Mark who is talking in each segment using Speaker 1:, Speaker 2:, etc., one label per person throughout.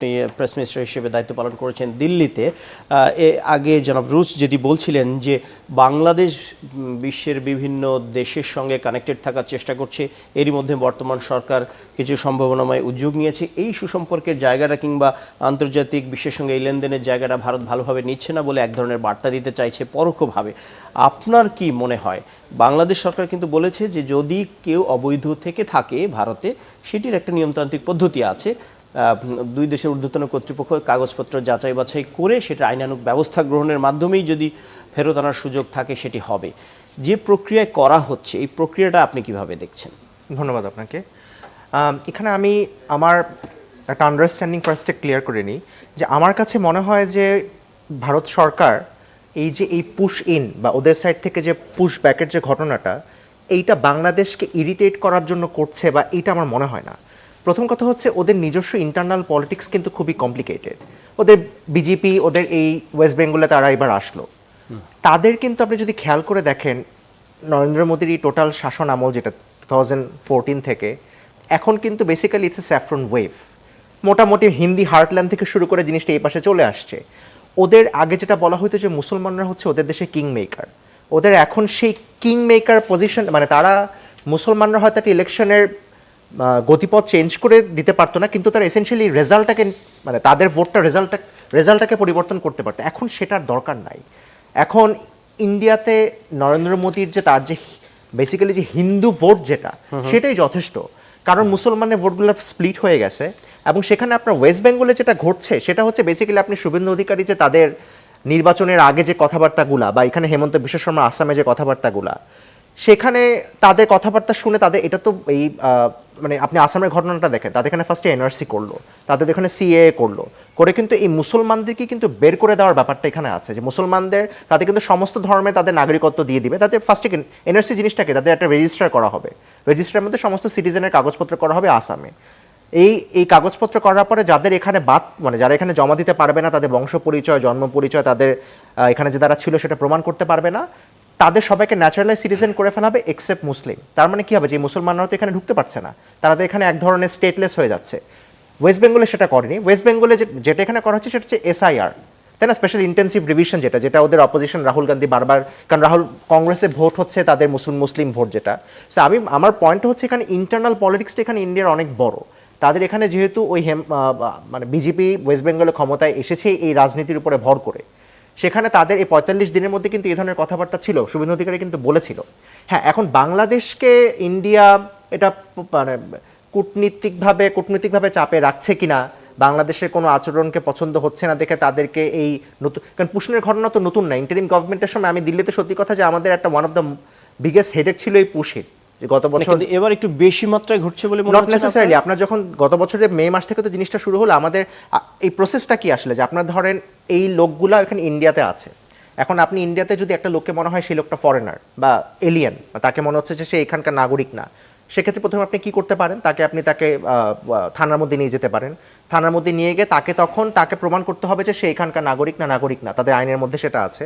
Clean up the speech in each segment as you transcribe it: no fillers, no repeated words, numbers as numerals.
Speaker 1: আপনি press minister হিসেবে দায়িত্ব পালন করেছেন দিল্লিতে। আগে জনাব রুশ যেটি বলছিলেন যে বাংলাদেশ বিশ্বের বিভিন্ন দেশের সঙ্গে কানেক্টেড থাকার চেষ্টা করছে, এরই মধ্যে বর্তমান সরকার কিছু সম্ভাবনাময় উদ্যোগ নিয়েছে। এই সুসম্পর্কের জায়গাটা কিংবা আন্তর্জাতিক বিশ্বের সঙ্গে এই লেনদেনের জায়গাটা ভারত ভালোভাবে নিচ্ছে না বলে এক ধরনের বার্তা দিতে চাইছে পরোক্ষভাবে। আপনার কি মনে হয়? বাংলাদেশ সরকার কিন্তু বলেছে যে যদি কেউ অবৈধ থেকে থাকে ভারতে, সেটির একটা নিয়মতান্ত্রিক পদ্ধতি আছে। দুই দেশের ঊর্ধ্বতন কর্তৃপক্ষ কাগজপত্র যাচাই বাছাই করে সেটা আইনানুগ ব্যবস্থা গ্রহণের মাধ্যমেই যদি ফেরত আনার সুযোগ থাকে সেটি হবে। যে প্রক্রিয়ায় করা হচ্ছে, এই প্রক্রিয়াটা আপনি কিভাবে দেখছেন?
Speaker 2: ধন্যবাদ আপনাকে। এখানে আমি আমার একটা আন্ডারস্ট্যান্ডিং ফার্স্টে ক্লিয়ার করে নিই যে আমার কাছে মনে হয় যে ভারত সরকার এই পুশ ইন বা ওদের সাইড থেকে যে পুশ ব্যাকের যে ঘটনাটা, এইটা বাংলাদেশকে ইরিটেট করার জন্য করছে বা এইটা আমার মনে হয় না। প্রথম কথা হচ্ছে ওদের নিজস্ব ইন্টারনাল পলিটিক্স কিন্তু খুবই কমপ্লিকেটেড। ওদের বিজেপি, ওদের এই ওয়েস্ট বেঙ্গলে তারা এবার আসলো, তাদের কিন্তু আপনি যদি খেয়াল করে দেখেন নরেন্দ্র মোদীর এই টোটাল শাসন আমল যেটা 2014 থেকে এখন কিন্তু basically it's a saffron wave. মোটামুটি হিন্দি হার্টল্যান্ড থেকে শুরু করে জিনিসটা এই পাশে চলে আসছে। ওদের আগে যেটা বলা হতো যে মুসলমানরা হচ্ছে ওদের দেশে কিং মেকার, ওদের এখন সেই কিং মেকার পজিশন, মানে তারা মুসলমানরা হয়তো একটা ইলেকশনের গতিপথ চেঞ্জ করে দিতে পারতো না, কিন্তু তারা এসেনশিয়ালি রেজাল্টটাকে, মানে তাদের ভোটটা রেজাল্টটাকে পরিবর্তন করতে পারতো। এখন সেটার দরকার নাই। এখন ইন্ডিয়াতে নরেন্দ্র মোদীর যে তার যে বেসিক্যালি যে হিন্দু ভোট যেটা, সেটাই যথেষ্ট। কারণ মুসলমানের ভোটগুলো স্প্লিট হয়ে গেছে। এবং সেখানে আপনার ওয়েস্ট বেঙ্গলে যেটা ঘটছে সেটা হচ্ছে বেসিক্যালি আপনি শুভেন্দু অধিকারী যে তাদের নির্বাচনের আগে যে কথাবার্তাগুলা, বা এখানে হেমন্ত বিশ্ব শর্মা আসামে যে কথাবার্তাগুলা, সেখানে তাদের কথাবার্তা শুনে তাদের এটা তো এই মানে আপনি আসামের ঘটনাটা দেখেন, তাদের এখানে ফার্স্টে এনআরসি করলো, তাদের এখানে সিএএ করলো, করে কিন্তু এই মুসলমানদেরকে কিন্তু বের করে দেওয়ার ব্যাপারটা এখানে আছে যে মুসলমানদের তাদের কিন্তু সমস্ত ধর্মে তাদের নাগরিকত্ব দিয়ে দিবে। তাদের ফার্স্টে এনআরসি জিনিসটাকে তাদের একটা রেজিস্টার করা হবে, রেজিস্টারের মধ্যে সমস্ত সিটিজেনের কাগজপত্র করা হবে আসামে। এই কাগজপত্র করার পরে যাদের এখানে মানে যারা এখানে জমা দিতে পারবে না, তাদের বংশ পরিচয়, জন্ম পরিচয়, তাদের এখানে যে দ্বারা ছিল সেটা প্রমাণ করতে পারবে না, তাদের সবাইকে ন্যাচারালাইজ সিটিজেন করে ফেলা হবে এক্সেপ্ট মুসলিম। তার মানে কি হবে, যে মুসলমানরা তো এখানে ঢুকতে পারছে না, তারা তো এখানে এক ধরনের স্টেটলেস হয়ে যাচ্ছে। ওয়েস্ট বেঙ্গলে সেটা করেনি। ওয়েস্ট বেঙ্গলে যেটা এখানে করা হচ্ছে সেটা হচ্ছে এসআইআর, তাই না, স্পেশাল ইন্টেন্সিভ রিভিশন, যেটা ওদের অপোজিশন রাহুল গান্ধী বারবার, কারণ রাহুল কংগ্রেসে ভোট হচ্ছে তাদের মুসলিম ভোট যেটা। সো আমার পয়েন্ট হচ্ছে এখানে ইন্টারনাল পলিটিক্সটা এখানে ইন্ডিয়ার অনেক বড়। তাদের এখানে যেহেতু ওই মানে বিজেপি ওয়েস্ট বেঙ্গলে ক্ষমতায় এসেছে এই রাজনীতির উপরে ভর করে, সেখানে তাদের এই 45 দিনের মধ্যে কিন্তু এই ধরনের কথাবার্তা ছিল, শুভেন্দু অধিকারী কিন্তু বলেছিল। হ্যাঁ, এখন বাংলাদেশকে ইন্ডিয়া এটা মানে কূটনীতিকভাবে চাপে রাখছে কিনা, বাংলাদেশের কোনো আচরণকে পছন্দ হচ্ছে না দেখে তাদেরকে এই নতুন, কারণ পুশিনের ঘটনা তো নতুন না। ইন্টারিম গভর্নমেন্টের সময় আমি দিল্লিতে সত্যি কথা যে আমাদের একটা one of the biggest headache ছিল এই পুশিন, যে গত বছর
Speaker 1: এবার একটু বেশি মাত্রায় ঘটছে বলে মনে হচ্ছে।
Speaker 2: নট নেসেসারিলি আপনার যখন গত বছরের মে মাস থেকে তো জিনিসটা শুরু হলো, আমাদের এই প্রসেসটা কি আসলে যে আপনার ধরেন এই লোকগুলা এখানে ইন্ডিয়াতে আছে। এখন আপনি ইন্ডিয়াতে যদি একটা লোককে মনে হয় সেই লোকটা ফরেনার বা এলিয়েন, তাকে মনে হচ্ছে যে সে এখানকার নাগরিক না, সেক্ষেত্রে প্রথমে আপনি কি করতে পারেন, তাকে থানার মধ্যে নিয়ে যেতে পারেন। থানার মধ্যে নিয়ে গিয়ে তাকে প্রমাণ করতে হবে যে সে এখানকার নাগরিক না, তাদের আইনের মধ্যে সেটা আছে।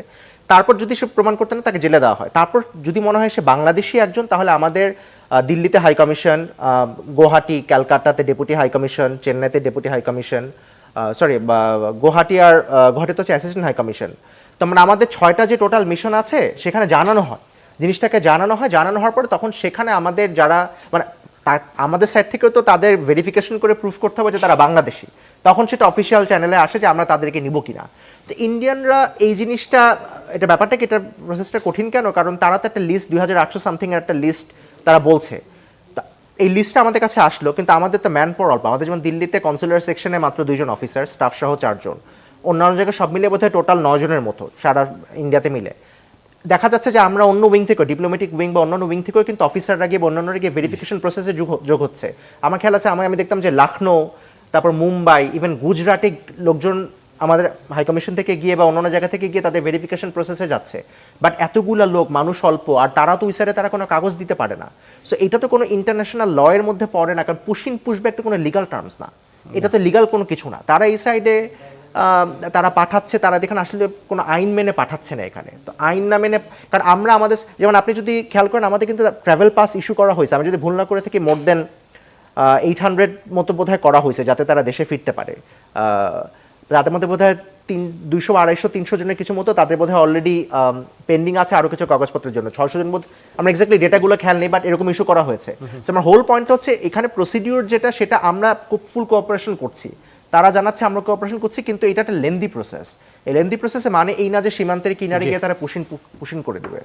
Speaker 2: তারপর যদি সে প্রমাণ করতে না, তাকে জেলে দেওয়া হয়। তারপর যদি মনে হয় সে বাংলাদেশি একজন, তাহলে আমাদের দিল্লিতে হাই কমিশন, গুয়াহাটি, ক্যালকাটাতে ডেপুটি হাই কমিশন, চেন্নাইতে ডেপুটি হাই কমিশন, গুয়াহাটি আর গুয়াহাটিতে হচ্ছে অ্যাসিস্ট্যান্ট হাই কমিশন। তো মানে আমাদের 6টা যে টোটাল মিশন আছে সেখানে জানানো হয়, জিনিসটাকে জানানো হওয়ার পরে তখন সেখানে আমাদের যারা মানে আমাদের সাইড থেকেও তো তাদের ভেরিফিকেশন করে প্রুফ করতে হবে যে তারা বাংলাদেশি, তখন সেটা অফিসিয়াল চ্যানেলে আসে যে আমরা তাদেরকে নিব কিনা। তো ইন্ডিয়ানরা এই জিনিসটা, এটা ব্যাপারটা কি, এটা প্রসেসটা কঠিন কেন, কারণ তারা তো একটা লিস্ট 2800 সামথিং এর একটা লিস্ট তারা বলছে। এই লিস্টটা আমাদের কাছে আসলো, কিন্তু আমাদের তো ম্যান পাওয়ার অল্প। আমাদের যেমন দিল্লিতে কনসুলার সেকশনে মাত্র 2 জন অফিসার, স্টাফ সহ 4 জন, অন্যান্য জায়গায় সব মিলে বোধহয় টোটাল 9 জনের মতো সারা ইন্ডিয়াতে মিলে। দেখা যাচ্ছে যে আমরা অন্য উইং থেকে, ডিপ্লোম্যাটিক উইং বা অন্যান্য উইং থেকেও কিন্তু অফিসাররা গিয়ে অন্যান্যরা গিয়ে ভেরিফিকেশন প্রসেসে যোগ হচ্ছে। আমার খেয়াল আছে আমি দেখতাম যে লখনৌ, তারপর মুম্বাই, ইভেন গুজরাটে লোকজন আমাদের হাইকমিশন থেকে গিয়ে বা অন্যান্য জায়গা থেকে গিয়ে তাদের ভেরিফিকেশন প্রসেসে যাচ্ছে। বাট এতগুলো লোক, মানুষ অল্প, আর তারা তো ওই সাইডে তারা কোনো কাগজ দিতে পারে না। সো এটা তো কোনো ইন্টারন্যাশনাল ল এর মধ্যে পড়ে না, কারণ পুশব্যাক তো কোনো লিগাল টার্মস না, এটা তো লিগাল কোনো কিছু না। তারা এই সাইডে তারা পাঠাচ্ছে, তারা দেখেন আসলে কোনো আইন মেনে পাঠাচ্ছে না এখানে। তো আইন না মেনে, কারণ আমাদের যেমন আপনি যদি খেয়াল করেন, আমাদের কিন্তু ট্রাভেল পাস ইস্যু করা হয়েছে, আমি যদি ভুল না করে থাকি, মোর দেন 800 মতো বোধহয় করা হয়েছে যাতে তারা দেশে ফিরতে পারে। তাদের মধ্যে বোধহয় 200, 250, 300 জনের কিছু মতো তাদের বোধহয় অলরেডি পেন্ডিং আছে আরও কিছু কাগজপত্রের জন্য। 600 জন বোধ, আমরা এক্স্যাক্টলি ডেটাগুলো খেয়াল নেই, বাট এরকম ইস্যু করা হয়েছে। So, আমার হোল পয়েন্ট হচ্ছে এখানে প্রসিডিউর যেটা, সেটা আমরা ফুল কোঅপারেশন করছি, তারা জানাচ্ছে আমরা কোঅপারেশন করছি, কিন্তু এটা একটা লেন্দি প্রসেস। এই লেন্দি প্রসেসে মানে এই না যে সীমান্তের কিনারে গিয়ে তারা পুশিন করে দেবে।